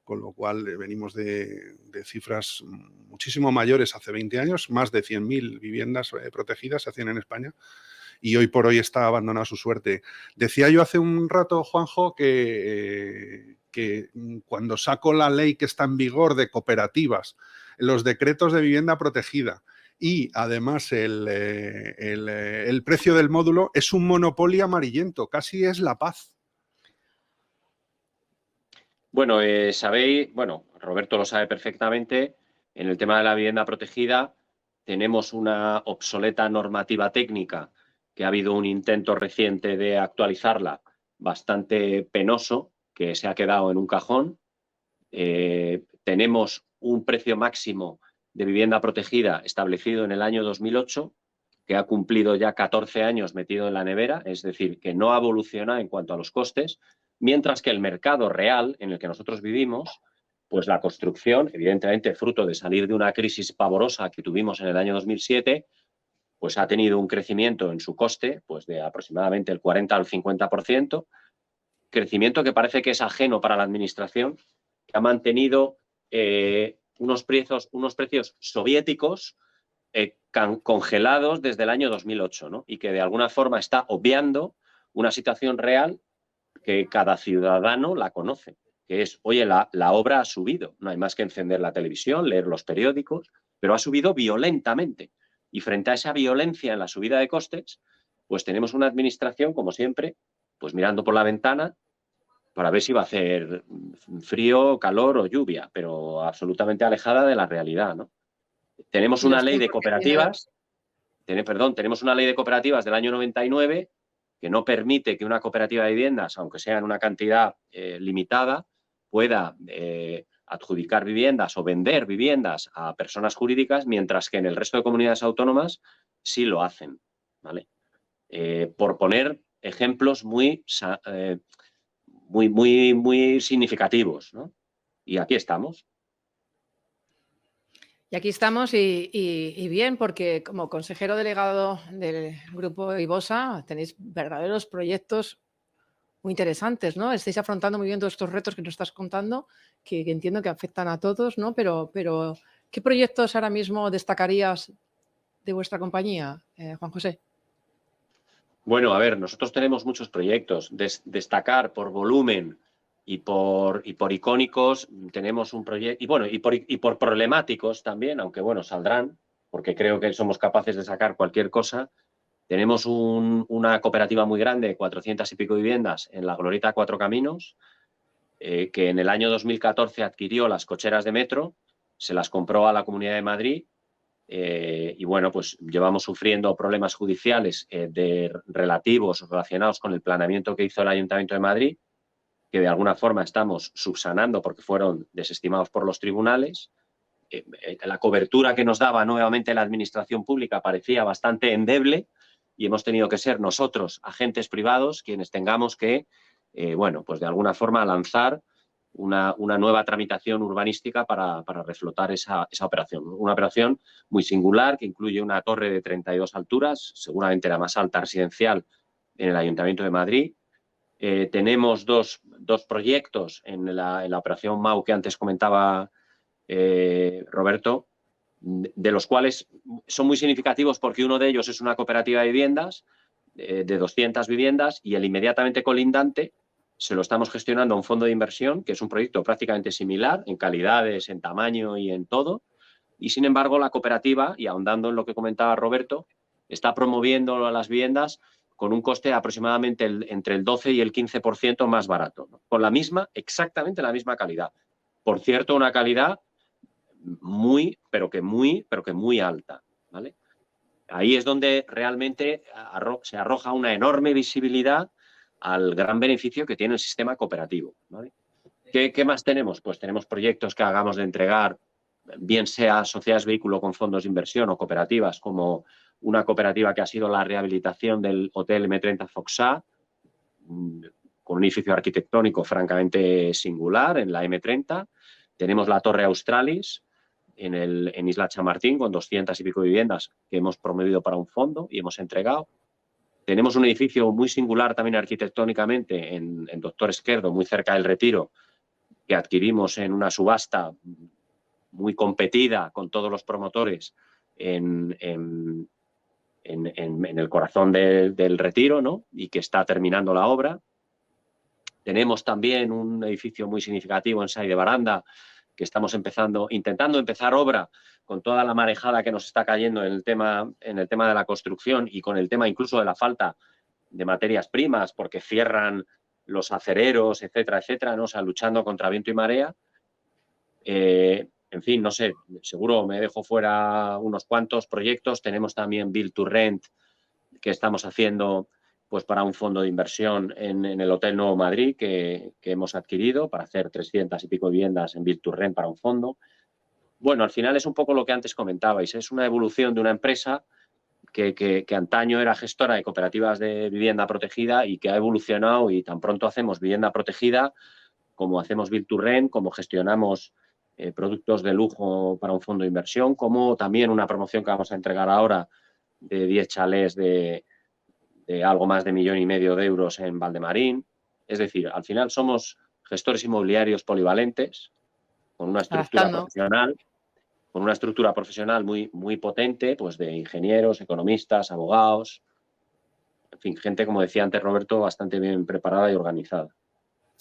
con lo cual venimos de cifras muchísimo mayores hace 20 años, más de 100.000 viviendas protegidas se hacían en España, y hoy por hoy está abandonada a su suerte. Decía yo hace un rato, Juanjo, que cuando saco la ley que está en vigor de cooperativas, los decretos de vivienda protegida y además el precio del módulo, es un monopolio amarillento, casi es la paz. Bueno, sabéis, Roberto lo sabe perfectamente, en el tema de la vivienda protegida tenemos una obsoleta normativa técnica que ha habido un intento reciente de actualizarla bastante penoso, que se ha quedado en un cajón. Tenemos un precio máximo de vivienda protegida establecido en el año 2008, que ha cumplido ya 14 años metido en la nevera, es decir, que no ha evolucionado en cuanto a los costes, mientras que el mercado real en el que nosotros vivimos, pues la construcción, evidentemente fruto de salir de una crisis pavorosa que tuvimos en el año 2007, pues ha tenido un crecimiento en su coste pues de aproximadamente el 40 al 50%, crecimiento que parece que es ajeno para la administración, que ha mantenido unos precios soviéticos congelados desde el año 2008, ¿no? Y que de alguna forma está obviando una situación real que cada ciudadano la conoce, que es, oye, la obra ha subido, no hay más que encender la televisión, leer los periódicos, pero ha subido violentamente. Y frente a esa violencia en la subida de costes, pues tenemos una administración, como siempre, pues mirando por la ventana para ver si va a hacer frío, calor o lluvia, pero absolutamente alejada de la realidad, ¿no? Tenemos una ley de cooperativas, tenemos una ley de cooperativas del año 99 que no permite que una cooperativa de viviendas, aunque sea en una cantidad limitada, pueda adjudicar viviendas o vender viviendas a personas jurídicas, mientras que en el resto de comunidades autónomas sí lo hacen, ¿vale? Por poner ejemplos muy significativos, ¿no? Y aquí estamos. Y aquí estamos y bien, porque como consejero delegado del grupo IBOSA tenéis verdaderos proyectos muy interesantes, ¿no? Estáis afrontando muy bien todos estos retos que nos estás contando, que entiendo que afectan a todos, ¿no? Pero ¿qué proyectos ahora mismo destacarías de vuestra compañía, Juan José? Bueno, a ver, nosotros tenemos muchos proyectos. Destacar por volumen y por icónicos tenemos un proyecto, y por problemáticos también, aunque bueno, saldrán, porque creo que somos capaces de sacar cualquier cosa. Tenemos una cooperativa muy grande, 400 y pico viviendas, en la Glorieta Cuatro Caminos, que en el año 2014 adquirió las cocheras de metro, se las compró a la Comunidad de Madrid, y bueno, pues llevamos sufriendo problemas judiciales relacionados con el planeamiento que hizo el Ayuntamiento de Madrid, que de alguna forma estamos subsanando porque fueron desestimados por los tribunales. La cobertura que nos daba nuevamente la administración pública parecía bastante endeble y hemos tenido que ser nosotros, agentes privados, quienes tengamos que, pues de alguna forma lanzar una nueva tramitación urbanística para reflotar esa operación. Una operación muy singular que incluye una torre de 32 alturas, seguramente la más alta residencial en el Ayuntamiento de Madrid. Tenemos dos proyectos en la operación MAU que antes comentaba Roberto, de los cuales son muy significativos porque uno de ellos es una cooperativa de viviendas de 200 viviendas y el inmediatamente colindante se lo estamos gestionando a un fondo de inversión, que es un proyecto prácticamente similar en calidades, en tamaño y en todo. Y sin embargo, la cooperativa, y ahondando en lo que comentaba Roberto, está promoviendo las viviendas con un coste aproximadamente entre el 12 y el 15% más barato, ¿no? Con exactamente la misma calidad. Por cierto, una calidad muy alta, ¿vale? Ahí es donde realmente se arroja una enorme visibilidad al gran beneficio que tiene el sistema cooperativo, ¿vale? ¿Qué más tenemos? Pues tenemos proyectos que hagamos de entregar, bien sea sociedades vehículo con fondos de inversión o cooperativas, como una cooperativa que ha sido la rehabilitación del Hotel M30 Foxá, con un edificio arquitectónico francamente singular en la M30. Tenemos la Torre Australis en Isla Chamartín, con 200 y pico viviendas que hemos promovido para un fondo y hemos entregado. Tenemos un edificio muy singular también arquitectónicamente en Doctor Esquerdo, muy cerca del Retiro, que adquirimos en una subasta muy competida con todos los promotores en el corazón del Retiro, ¿no? Y que está terminando la obra. Tenemos también un edificio muy significativo en Sai de Baranda, que estamos intentando empezar obra con toda la marejada que nos está cayendo en el tema de la construcción y con el tema incluso de la falta de materias primas, porque cierran los acereros, etcétera, etcétera, ¿no? O sea, luchando contra viento y marea. En fin, no sé, seguro me dejo fuera unos cuantos proyectos. Tenemos también Build to Rent, que estamos haciendo pues para un fondo de inversión en el Hotel Nuevo Madrid que hemos adquirido para hacer 300 y pico viviendas en Build to Rent para un fondo. Bueno, al final es un poco lo que antes comentabais, es una evolución de una empresa que antaño era gestora de cooperativas de vivienda protegida y que ha evolucionado, y tan pronto hacemos vivienda protegida como hacemos Build to Rent, como gestionamos productos de lujo para un fondo de inversión, como también una promoción que vamos a entregar ahora de 10 chalés de algo más de 1,5 millones de euros en Valdemarín. Es decir, al final somos gestores inmobiliarios polivalentes con una estructura profesional muy, muy potente, pues de ingenieros, economistas, abogados, en fin, gente, como decía antes Roberto, bastante bien preparada y organizada.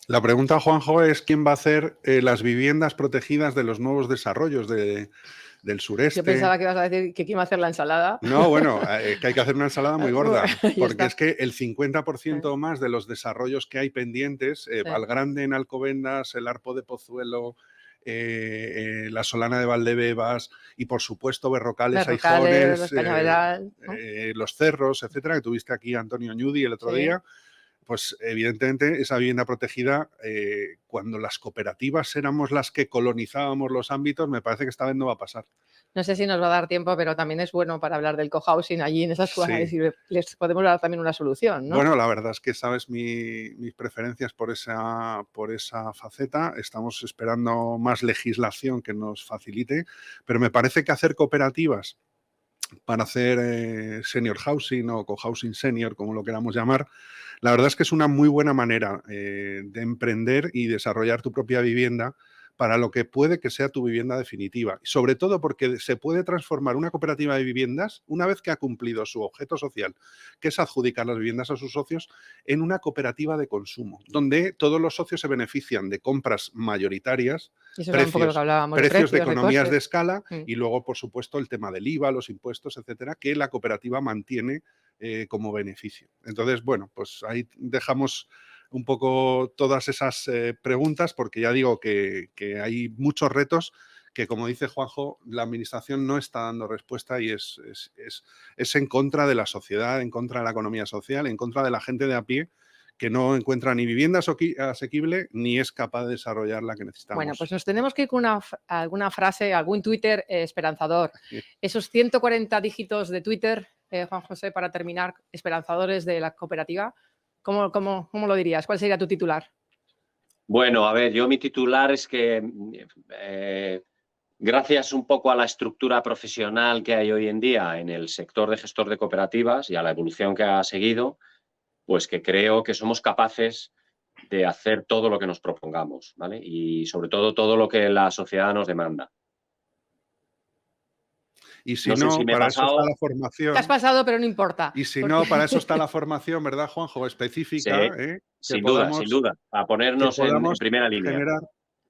La pregunta, Juanjo, es quién va a hacer las viviendas protegidas de los nuevos desarrollos del sureste. Yo pensaba que ibas a decir que quién va a hacer la ensalada. No, bueno, que hay que hacer una ensalada muy gorda, porque está. es que el 50% o más de los desarrollos que hay pendientes, Valgrande en Alcobendas, el Arpo de Pozuelo, la Solana de Valdebebas y, por supuesto, Berrocales, Aijones, Cañaveral, ¿no? Los Cerros, etcétera, que tuviste aquí a Antonio Ñudi el otro día. Pues evidentemente esa vivienda protegida, cuando las cooperativas éramos las que colonizábamos los ámbitos, me parece que esta vez no va a pasar. No sé si nos va a dar tiempo, pero también es bueno para hablar del cohousing allí en esas ciudades y les podemos dar también una solución, ¿no? Bueno, la verdad es que sabes mis preferencias por esa faceta. Estamos esperando más legislación que nos facilite, pero me parece que hacer cooperativas para hacer senior housing o cohousing senior, como lo queramos llamar, la verdad es que es una muy buena manera de emprender y desarrollar tu propia vivienda para lo que puede que sea tu vivienda definitiva. Sobre todo porque se puede transformar una cooperativa de viviendas, una vez que ha cumplido su objeto social, que es adjudicar las viviendas a sus socios, en una cooperativa de consumo, donde todos los socios se benefician de compras mayoritarias, precios de economías de escala y luego, por supuesto, el tema del IVA, los impuestos, etcétera, que la cooperativa mantiene como beneficio. Entonces, bueno, pues ahí dejamos un poco todas esas preguntas, porque ya digo que hay muchos retos que, como dice Juanjo, la administración no está dando respuesta y es en contra de la sociedad, en contra de la economía social, en contra de la gente de a pie, que no encuentra ni vivienda asequible ni es capaz de desarrollar la que necesitamos. Bueno, pues nos tenemos que ir con alguna frase, algún Twitter esperanzador. Esos 140 dígitos de Twitter, Juan José, para terminar, esperanzadores de la cooperativa. ¿Cómo lo dirías? ¿Cuál sería tu titular? Bueno, a ver, yo mi titular es que gracias un poco a la estructura profesional que hay hoy en día en el sector de gestor de cooperativas y a la evolución que ha seguido, pues que creo que somos capaces de hacer todo lo que nos propongamos, ¿vale? Y sobre todo lo que la sociedad nos demanda. Y si no, para eso está la formación. Te has pasado, pero no importa. Y si no, para eso está la formación, ¿verdad, Juanjo? Específica. Sin duda, a ponernos en primera línea.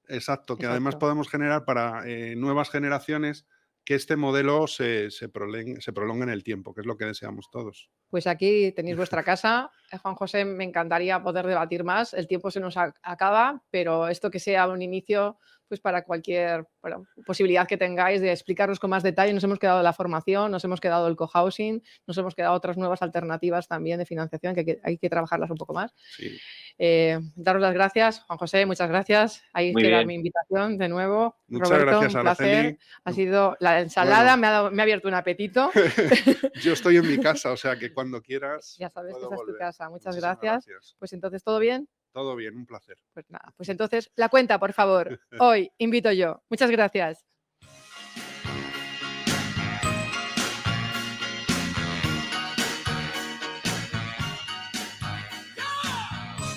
Exacto, que además podamos generar para nuevas generaciones que este modelo se prolongue en el tiempo, que es lo que deseamos todos. Pues aquí tenéis vuestra casa. Juan José, me encantaría poder debatir más. El tiempo se nos acaba, pero esto que sea un inicio, pues para cualquier posibilidad que tengáis de explicarnos con más detalle. Nos hemos quedado la formación, nos hemos quedado el cohousing, nos hemos quedado otras nuevas alternativas también de financiación que hay que trabajarlas un poco más. Sí. Daros las gracias, Juan José, muchas gracias. Ahí queda mi invitación de nuevo. Muchas Roberto, gracias, un placer. Ha sido la ensalada, me ha abierto un apetito. Yo estoy en mi casa, o sea que cuando quieras. Ya sabes que esa es tu casa. Muchas Muchísimas gracias. Pues entonces, ¿todo bien? Todo bien, un placer. Pues nada, pues entonces la cuenta, por favor. Hoy invito yo. Muchas gracias.